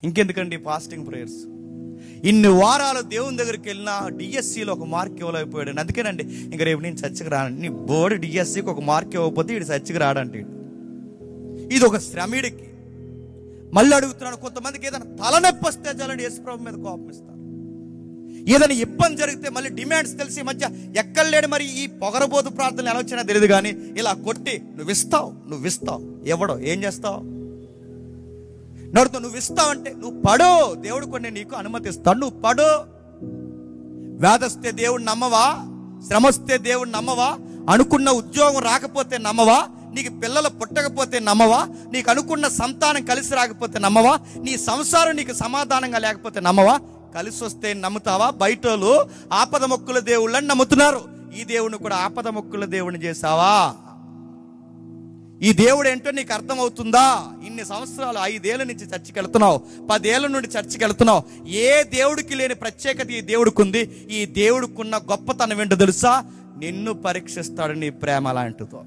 ఇంకెందుకండి fasting prayers? ఇన్ని వారాలు దేవుని దగ్గరికి వెళ్ళినా డిఎస్సిలో ఒక మార్క్ ఇవ్వలేకపోయాడు. అందుకేనండి ఇంక రేపు నేను చర్చకి రానండి. నీ బోర్డు డిఎస్సికి ఒక మార్క్ ఇవ్వకపోతే వీడు చర్చకి రాడంటే. ఇది ఒక శ్రమిడికి. మళ్ళీ అడుగుతున్నాను, కొంతమందికి ఏదైనా తలనొప్పి వస్తే చాలండి యేసుప్రభు మీద కోపం ఇస్తారు. ఏదైనా ఇబ్బంది జరిగితే మళ్ళీ డిమాండ్స్ తెలిసి మధ్య ఎక్కడలేడు. మరి ఈ పొగరబోతు ప్రార్థనలు ఎలా వచ్చినా తెలియదు, కానీ ఇలా కొట్టి నువ్వు ఇస్తావు ఎవడో ఏం చేస్తావు? నడుతూ నువ్వు ఇస్తావంటే నువ్వు పడు, దేవుడు కొన్ని నీకు అనుమతిస్తాడు, నువ్వు పడు. వ్యాధొస్తే దేవుడు నమ్మవా? శ్రమ వస్తే దేవుడు నమ్మవా? అనుకున్న ఉద్యోగం రాకపోతే నమ్మవా? నీకు పిల్లలు పుట్టకపోతే నమ్మవా? నీకు అనుకున్న సంతానం కలిసి రాకపోతే నమ్మవా? నీ సంసారం నీకు సమాధానంగా లేకపోతే నమ్మవా? కలిసి వస్తే నమ్ముతావా? బయటోళ్ళు ఆపద మొక్కుల దేవుళ్ళని నమ్ముతున్నారు. ఈ దేవుని కూడా ఆపద మొక్కుల దేవుని చేసావా? ఈ దేవుడు ఏంటో నీకు అర్థమవుతుందా? ఇన్ని సంవత్సరాలు 5 ఏళ్ళ నుంచి చర్చికి వెళ్తున్నావు, 10 ఏళ్ళ నుండి చర్చికి వెళ్తున్నావు. ఏ దేవుడికి లేని ప్రత్యేకత ఈ దేవుడికి ఉంది. ఈ దేవుడికున్న గొప్పతనం ఏంటో తెలుసా? నిన్ను పరీక్షిస్తాడు నీ ప్రేమ లాంటిదో.